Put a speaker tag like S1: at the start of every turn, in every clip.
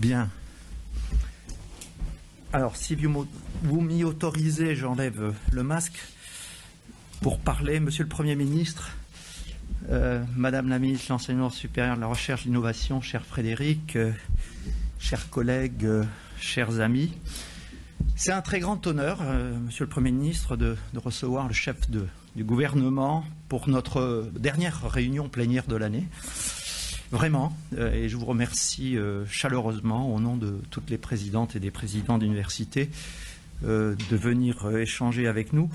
S1: Bien. Alors, si vous m'y autorisez, j'enlève le masque pour parler. Monsieur le Premier ministre, Madame la ministre de l'Enseignement supérieur, de la Recherche et de l'Innovation, cher Frédéric, chers collègues, chers amis, c'est un très grand honneur, Monsieur le Premier ministre, de recevoir le chef du gouvernement pour notre dernière réunion plénière de l'année. Vraiment, et je vous remercie chaleureusement au nom de toutes les présidentes et des présidents d'université de venir échanger avec nous.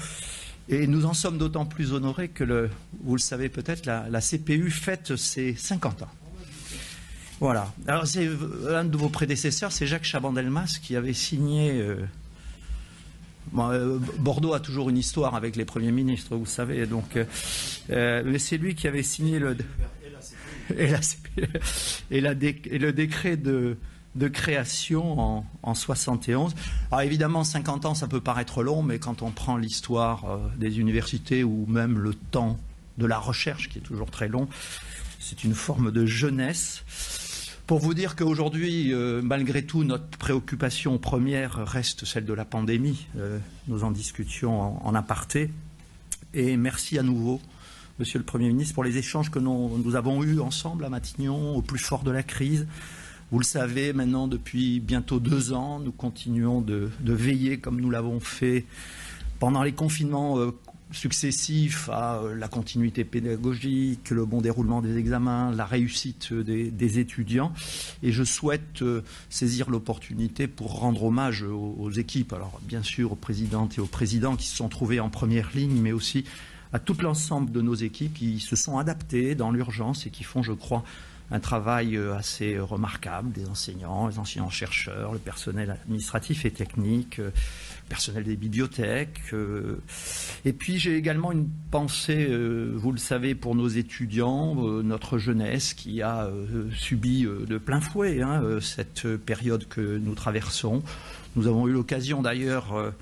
S1: Et nous en sommes d'autant plus honorés que, vous le savez peut-être, la CPU fête ses 50 ans. Voilà. Alors, c'est un de vos prédécesseurs, c'est Jacques Chaban-Delmas, qui avait signé... Bordeaux a toujours une histoire avec les premiers ministres, vous savez, donc, mais c'est lui qui avait signé le décret de création en 71. Alors évidemment, 50 ans, ça peut paraître long, mais quand on prend l'histoire des universités ou même le temps de la recherche, qui est toujours très long, c'est une forme de jeunesse. Pour vous dire qu'aujourd'hui, malgré tout, notre préoccupation première reste celle de la pandémie. Nous en discutions en aparté. Et merci à nouveau, Monsieur le Premier ministre, pour les échanges que nous avons eus ensemble à Matignon, au plus fort de la crise. Vous le savez, maintenant, depuis bientôt 2 ans, nous continuons de veiller, comme nous l'avons fait pendant les confinements successifs, à la continuité pédagogique, le bon déroulement des examens, la réussite des étudiants. Et je souhaite saisir l'opportunité pour rendre hommage aux équipes, alors bien sûr aux présidentes et aux présidents qui se sont trouvés en première ligne, mais aussi à tout l'ensemble de nos équipes qui se sont adaptées dans l'urgence et qui font, je crois, un travail assez remarquable, des enseignants, les enseignants-chercheurs, le personnel administratif et technique, le personnel des bibliothèques. Et puis j'ai également une pensée, vous le savez, pour nos étudiants, notre jeunesse qui a subi de plein fouet cette période que nous traversons. Nous avons eu l'occasion d'ailleurs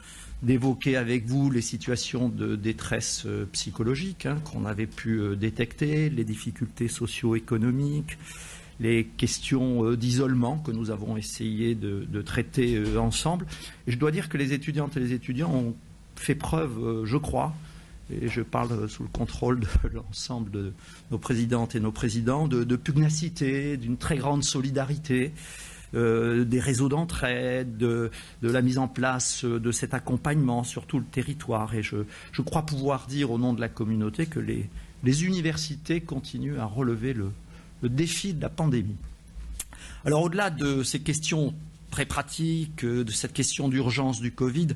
S1: d'évoquer avec vous les situations de détresse psychologique qu'on avait pu détecter, les difficultés socio-économiques, les questions d'isolement que nous avons essayé de traiter ensemble. Et je dois dire que les étudiantes et les étudiants ont fait preuve, je crois, et je parle sous le contrôle de l'ensemble de nos présidentes et nos présidents, de pugnacité, d'une très grande solidarité, des réseaux d'entraide, de la mise en place de cet accompagnement sur tout le territoire. Et je crois pouvoir dire au nom de la communauté que les universités continuent à relever le défi de la pandémie. Alors au-delà de ces questions très pratiques, de cette question d'urgence du Covid,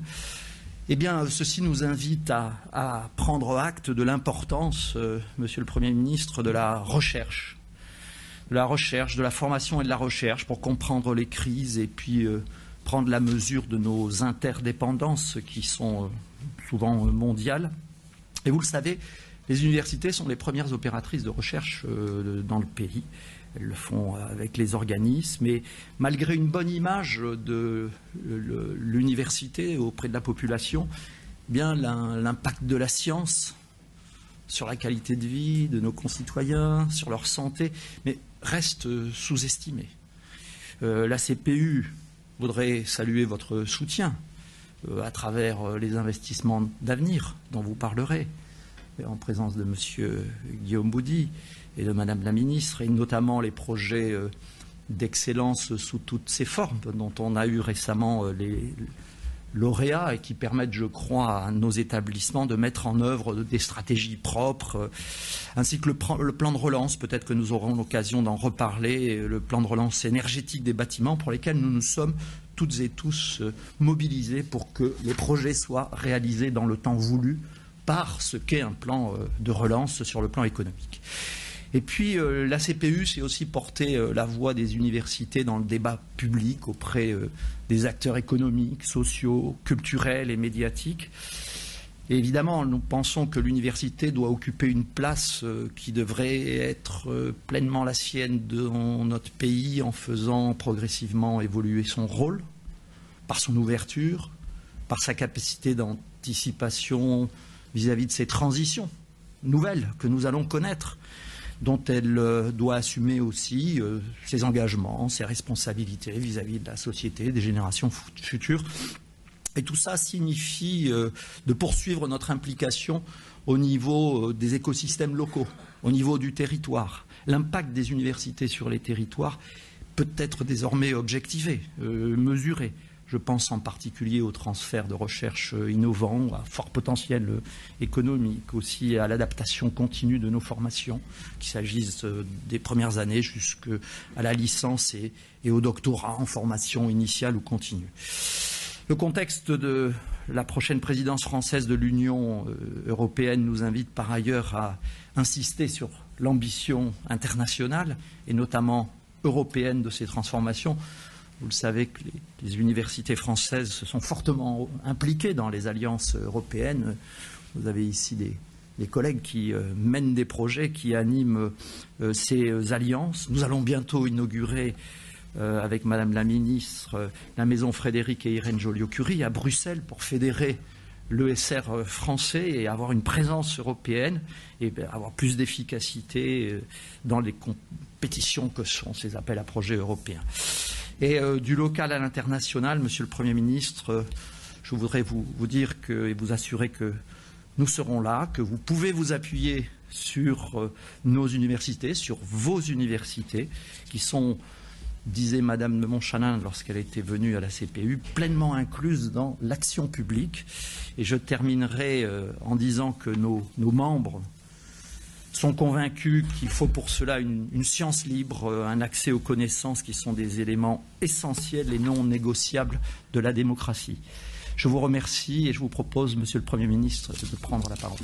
S1: eh bien, ceci nous invite à prendre acte de l'importance, Monsieur le Premier ministre, de la recherche, de la formation et de la recherche pour comprendre les crises et puis prendre la mesure de nos interdépendances qui sont souvent mondiales. Et vous le savez, les universités sont les premières opératrices de recherche dans le pays. Elles le font avec les organismes. Et malgré une bonne image de l'université auprès de la population, eh bien l'impact de la science sur la qualité de vie de nos concitoyens, sur leur santé, mais reste sous-estimé. La CPU voudrait saluer votre soutien à travers les investissements d'avenir dont vous parlerez, en présence de M. Guillaume Boudy et de Mme la ministre, et notamment les projets d'excellence sous toutes ses formes dont on a eu récemment les lauréats et qui permettent, je crois, à nos établissements de mettre en œuvre des stratégies propres, ainsi que le plan de relance, peut-être que nous aurons l'occasion d'en reparler, le plan de relance énergétique des bâtiments pour lesquels nous nous sommes toutes et tous mobilisés pour que les projets soient réalisés dans le temps voulu par ce qu'est un plan de relance sur le plan économique. Et puis la CPU, c'est aussi porter la voix des universités dans le débat public auprès des acteurs économiques, sociaux, culturels et médiatiques. Et évidemment, nous pensons que l'université doit occuper une place qui devrait être pleinement la sienne dans notre pays en faisant progressivement évoluer son rôle, par son ouverture, par sa capacité d'anticipation vis-à-vis de ces transitions nouvelles que nous allons connaître, dont elle doit assumer aussi ses engagements, ses responsabilités vis-à-vis de la société, des générations futures. Et tout ça signifie de poursuivre notre implication au niveau des écosystèmes locaux, au niveau du territoire. L'impact des universités sur les territoires peut être désormais objectivé, mesuré. Je pense en particulier au transfert de recherche innovants, à fort potentiel économique, aussi à l'adaptation continue de nos formations, qu'il s'agisse des premières années jusqu'à la licence et au doctorat en formation initiale ou continue. Le contexte de la prochaine présidence française de l'Union européenne nous invite par ailleurs à insister sur l'ambition internationale et notamment européenne de ces transformations. Vous le savez que les universités françaises se sont fortement impliquées dans les alliances européennes. Vous avez ici des collègues qui mènent des projets, qui animent ces alliances. Nous allons bientôt inaugurer avec Madame la Ministre la maison Frédéric et Irène Joliot-Curie à Bruxelles pour fédérer l'ESR français et avoir une présence européenne et avoir plus d'efficacité dans les compétitions que sont ces appels à projets européens. Et du local à l'international, Monsieur le Premier ministre, je voudrais vous dire et vous assurer que nous serons là, que vous pouvez vous appuyer sur nos universités, sur vos universités, qui sont, disait Madame de Montchanin lorsqu'elle était venue à la CPU, pleinement incluses dans l'action publique. Et je terminerai en disant que nos membres sont convaincus qu'il faut pour cela une science libre, un accès aux connaissances qui sont des éléments essentiels et non négociables de la démocratie. Je vous remercie et je vous propose, Monsieur le Premier ministre, de prendre la parole.